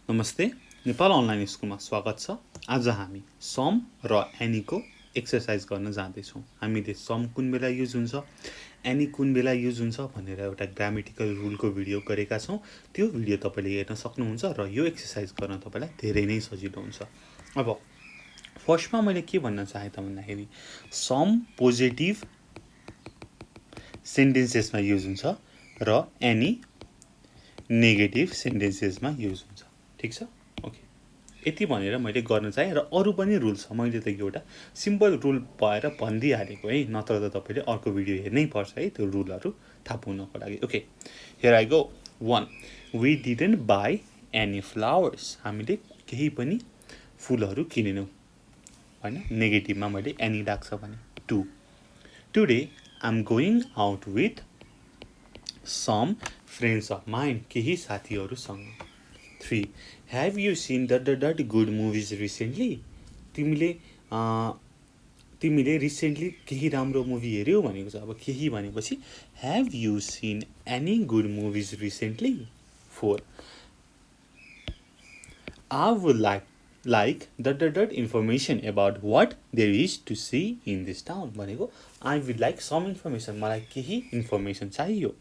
नमस्ते, नेपाल अनलाइन स्कुलमा स्वागत छ। आज हामी सम र एनीको एक्सरसाइज गर्न जाँदैछौँ। हामीले सम कुन बेला युज हुन्छ, एनी कुन बेला युज हुन्छ भनेर एउटा ग्रामेटिकल रुलको भिडियो गरेका छौँ। त्यो भिडियो तपाईँले हेर्न सक्नुहुन्छ र यो एक्सरसाइज गर्न तपाईँलाई धेरै नै सजिलो हुन्छ। अब फर्स्टमा मैले के भन्न चाहेँ त भन्दाखेरि सम पोजिटिभ सेन्टेन्सेसमा युज हुन्छ र एनी नेगेटिभ सेन्टेन्सेसमा युज हुन्छ। ठीक छ, ओके। यति भनेर मैले गर्न चाहेँ र अरू पनि रुल छ। मैले त एउटा सिम्पल रुल भएर भनिदिइहालेको है, नत्र त तपाईँले अर्को भिडियो हेर्नै पर्छ है त्यो रुलहरू थाहा पाउनको लागि। Okay, here I go. 1, we didn't buy any flowers. हामीले केही पनि फुलहरू किनेनौँ होइन, नेगेटिभमा मैले एनी लाग्छ भने। 2, today I am going out with some friends of mind. केही साथीहरूसँग। 3, have you seen good movies recently? तिमीले रिसेन्टली केही राम्रो मुभी हेऱ्यौ भनेको छ। अब केही भनेपछि have you seen any good movies recently? 4, I would like information about what there is to see in this town। भनेको I would like some information, मलाई केही इन्फर्मेसन चाहियो।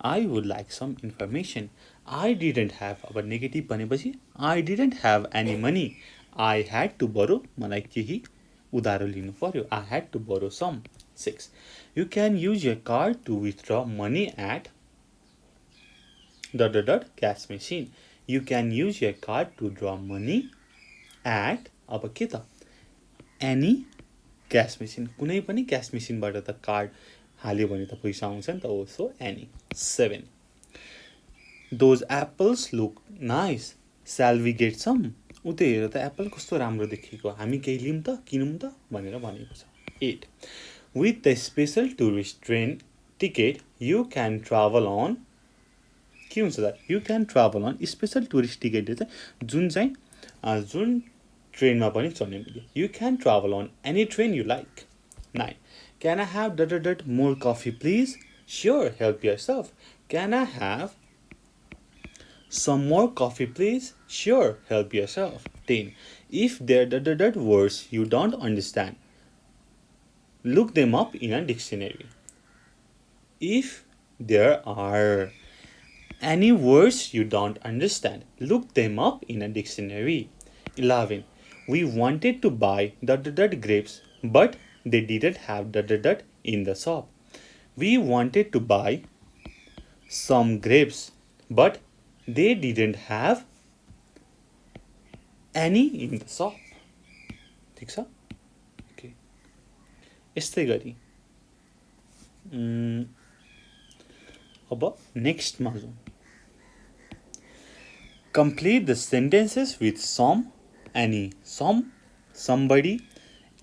I would like some information. I didn't have, अब negative भनेपछि I didn't have any money. I had to borrow, मलाई केही उधारो लिनु पर्यो। I had to borrow some। 6, you can use your card to withdraw money at cash machine. You can use your card to draw money at, अब के त, any cash machine, कुनै पनि क्यास मेसिनबाट त कार्ड हाल्यो भने त पैसा आउँछ नि त हो, so any. 7, those apples look nice, shall we get some? उतै हेर त एप्पल कस्तो राम्रो देखिएको, हामी केही लिउँ त, किनौँ त भनेर भनेको छ। 8, with the special tourist train ticket you can travel on, के हुन्छ त, you can travel on special tourist टिकटले चाहिँ जुन ट्रेनमा पनि चल्ने मिल्यो। You can travel on any train you like। 9, can I have more coffee please? Sure, help yourself। Can I have some more coffee please? Sure, help yourself। 10, if there are words you don't understand, look them up in a dictionary। If there are any words you don't understand, look them up in a dictionary। 11, we wanted to buy grapes, but they didn't have in the shop। We wanted to buy some grapes, but they didn't have any in the shop। ठिक छ, okay. यस्तै गरी अब नेक्स्टमा जाउँ। Complete the sentences with some, any, some, somebody,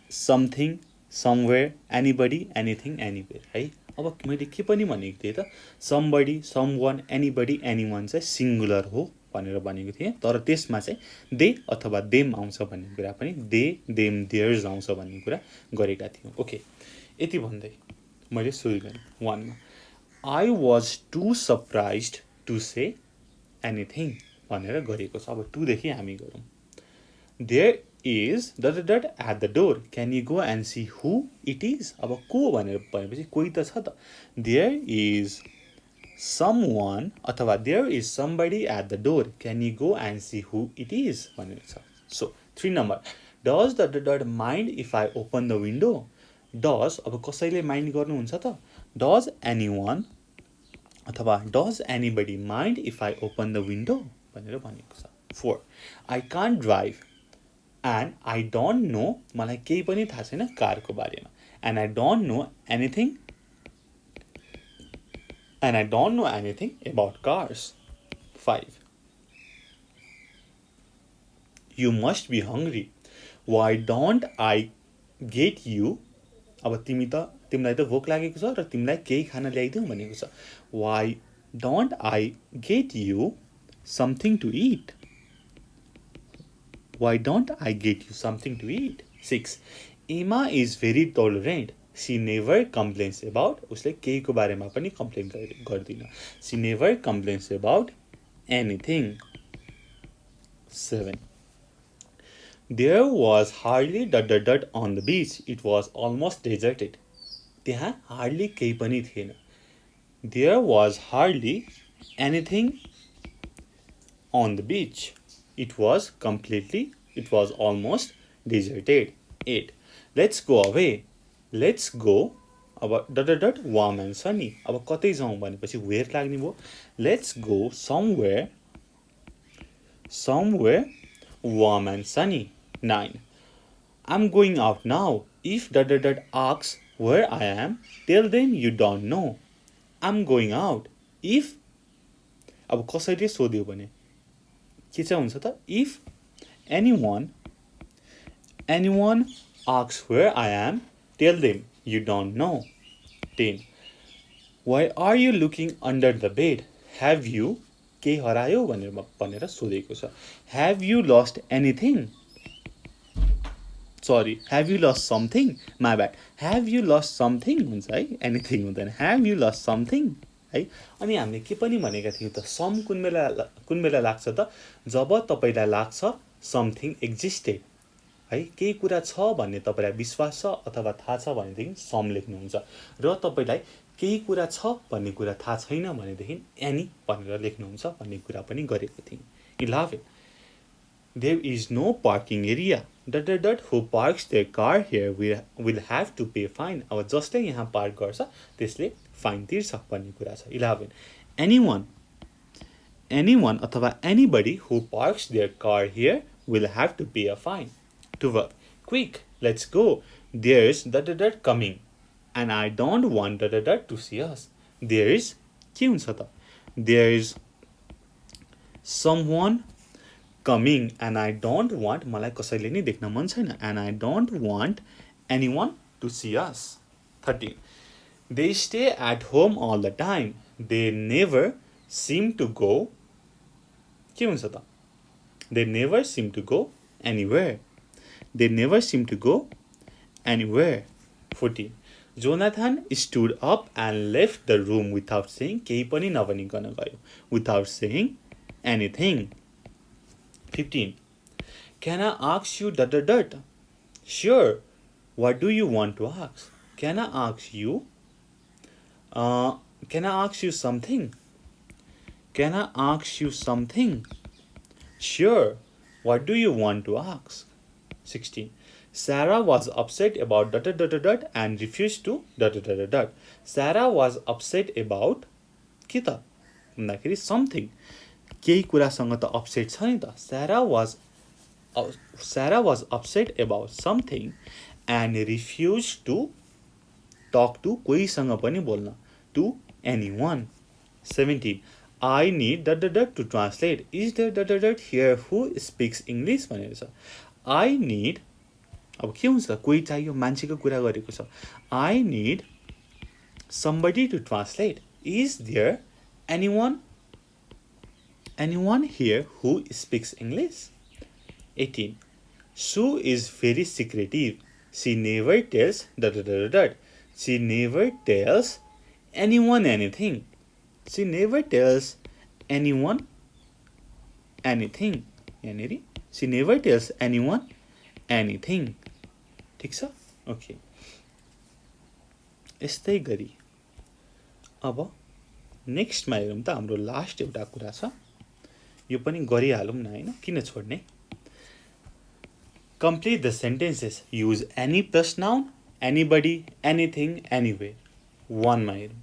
something, somewhere, anybody, anything, anywhere है। अब मैले के पनि भनेको थिएँ त, somebody, someone, anybody, anyone चाहिँ सिङ्गुलर हो भनेर भनेको थिएँ, तर त्यसमा चाहिँ दे अथवा देम आउँछ भन्ने कुरा पनि, दे, देम, देयर्स आउँछ भन्ने कुरा गरेका थियौँ। ओके, यति भन्दै मैले सुरु गरेँ। 1 मा I was too surprised to say anything भनेर गरेको छ। अब 2 देखि हामी गरौँ। There is at the door, can you go and see who it is? अब को भनेर भनेपछि कोही त छ त। There is someone अथवा there is somebody at the door, can you go and see who it is भनेर छ। So 3 number, does mind if I open the window? Does, अब कसैले माइन्ड गर्नुहुन्छ त, does anyone अथवा does anybody mind if I open the window भनेर भनेको छ। 4, I can't drive and I don't know, मलाई केही पनि थाहा छैन कारको बारेमा, and I don't know anything about cars। 5, you must be hungry, why don't I get you, अब तिमीलाई त भोक लागेको छ र तिमीलाई केही खाना ल्याइदिउँ भनेको छ। Why don't I get you something to eat? Why don't I get you something to eat? 6, Emma is very tolerant, she never complains about, उसले केहीको बारेमा पनि कम्प्लेन गर्दिन। She never complains about anything। 7. There was hardly ... on the beach. It was almost deserted. त्यहाँ hardly केही पनि थिएन. There was hardly anything on the beach. It was almost deserted. 8. Let's go away. Let's go. अब ... w𝗵𝗁 अब कतै जाउँ भनेपछि where लाग्ने भयो. Let's go somewhere w𝗵𝗁. 9. I'm going out now. If ... asks where I am, tell them you don't know. I'm going out. If अब कसैले सोध्यो भने के चाहिँ हुन्छ त? If anyone asks where I am, tell them you don't know. 10. Why are you looking under the bed? Have you केही हरायो भनेर सोधेको छ. Have you lost anything? Sorry, have you lost something? My bad. Have you lost something हुन्छ है, anything हुँदैन. Have you lost something? है. अनि हामीले के पनि भनेका थियौँ त, सम कुन बेला लाग्छ त? जब तपाईलाई लाग्छ something existed. है, केही कुरा छ भन्ने तपाईलाई विश्वास छ अथवा थाहा छ भनेदेखि सम लेख्नुहुन्छ. र तपाईलाई केही कुरा छ भन्ने कुरा थाहा छैन भनेदेखि any भनेर लेख्नुहुन्छ भन्ने कुरा पनि गरेको थियौँ. 11. There is no parking area. ... who parks their car here will have to pay fine. अब जसले यहाँ पार्क गर्छ त्यसले फाइन तिर्छ भन्ने कुरा छ. 11. Anyone अथवा anybody who parks their car here will have to pay a fine. 12. Quick, let's go. There's ... coming and I don't want ... to see us. There's के हुन्छ त? There's someone coming and I don't want मलाई कसैले नि देख्न मन छैन. And I don't want anyone to see us. 13. They stay at home all the time. They never seem to go के हुन्छ त? They never seem to go anywhere. They never seem to go anywhere. 14. Jonathan stood up and left the room without saying केही पनि नभनिकन गयो. Without saying anything. 15. Can I ask you ... Sure. What do you want to ask? Can I ask you something? Can I ask you something? Sure. What do you want to ask? 16. Sarah was upset about ... and refused to ... Sarah was upset about के त भन्दाखेरि something. केही कुरासँग त upset छ नि त. Sarah was upset about something and refused to talk to कोहीसँग पनि बोल्न, to anyone. 17. I need ... to translate. Is there ... here who speaks English भनेर छ. I need अब के हुन्छ, कोही चाहियो, मान्छेको कुरा गरेको छ. I need somebody to translate. Is there anyone here who speaks English? 18. Sue is very secretive. She never tells ... She never tells anyone anything. She never tells anyone anything. She never tells anyone anything. ठिक छ? Okay. यस्तै गरी अब नेक्स्टमा हेरौँ त. हाम्रो last एउटा कुरा छ, यो पनि गरिहालौँ न, हैन? किन छोड्ने? Complete the sentences. Use any plus noun, anybody, anything, anywhere. 1 मा हेरौँ.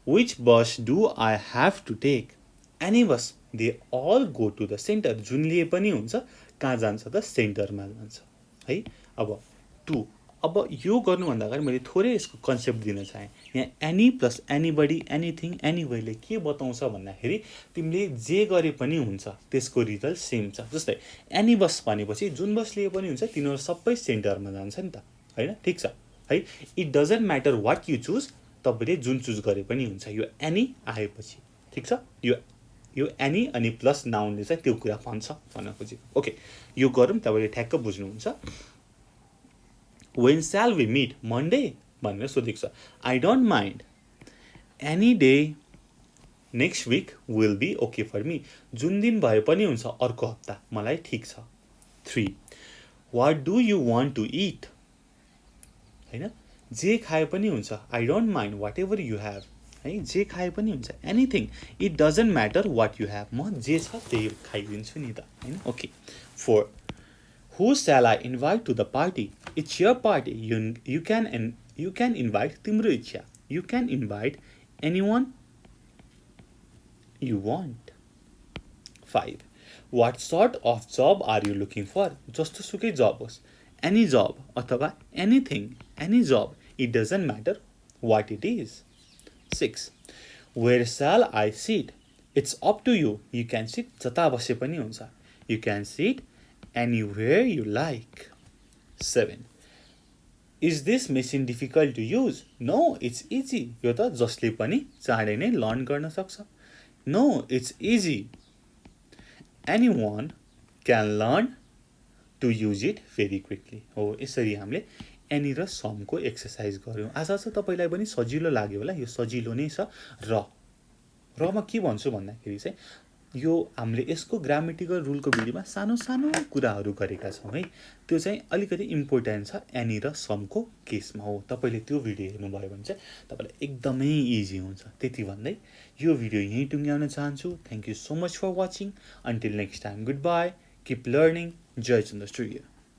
Which bus do I have to take? Any bus. They all go to the center. जुन लिए पनि हुन्छ, कहाँ जान्छ त? सेन्टरमा जान्छ. है? अब 2. अब यो गर्नुभन्दा अगाडि मैले थोरै यसको कन्सेप्ट दिन चाहे. यहाँ एनी प्लस एनीबडी, एनीथिङ, एनीवेले के बताउँछ भन्दाखेरि तिमीले जे गरे पनि हुन्छ, त्यसको रिजल्ट सेम छ. जस्तै एनी बस भनेपछि जुन बस लिए पनि हुन्छ, तिनीहरू सबै सेन्टरमा जान्छ नि त, हैन? ठिक छ है. It doesn't matter what you choose. तपाईले जुन चुज गरे पनि हुन्छ. यो एनी आएपछि, ठिक छ? यो एनी अनि प्लस नाउनले चाहिँ त्यो कुरा भन्छ भन्न खोजेको. ओके, यो गरौँ, तपाईले ठ्याक्क बुझ्नुहुन्छ. When shall we meet? Monday भनेर सोधेको छ. I don't mind. Any day next week will be okay for me. जुन दिन भए पनि हुन्छ, अर्को हप्ता मलाई ठिक छ. 3. What do you want to eat. होइन, जे खाए पनि हुन्छ. I don't mind whatever you have. है, जे खाए पनि हुन्छ. Anything, it doesn't matter what you have. म जे छ त्यही खाइदिन्छु नि त. होइन. Okay. 4. Who shall I invite to the party. It's your party. You can invite. तिम्रो इच्छा. You can invite anyone you want. 5. What sort of job are you looking for? जस्तो सुकै job होस्. Any job अथवा anything, any job. It doesn't matter what it is. 6. Where shall I sit? It's up to you. You can sit जता बसे पनि हुन्छ. You can sit anywhere you like. 7. Is this machine difficult to use? No, it's easy. यो त जसले पनि चाँडै नै लर्न गर्न सक्छ. No, it's easy. Anyone can learn to use it very quickly. हो, यसरी हामीले एनी र समको एक्सर्साइज गऱ्यौँ. आशा छ तपाईँलाई पनि सजिलो लाग्यो होला. यो सजिलो नै छ. र म के भन्छु भन्दाखेरि चाहिँ यो हामीले यसको ग्रामेटिकल रुलको भिडियोमा सानो सानो कुराहरू गरेका छौँ है. त्यो चाहिँ अलिकति इम्पोर्टेन्ट छ एनी र समको केसमा. हो, तपाईँले त्यो भिडियो हेर्नुभयो भने चाहिँ तपाईँलाई एकदमै इजी हुन्छ. त्यति भन्दै यो भिडियो यहीँ टुङ्ग्याउन चाहन्छु. Thank you so much for watching. Until next time, goodbye. Keep learning. Jai Chandra studio.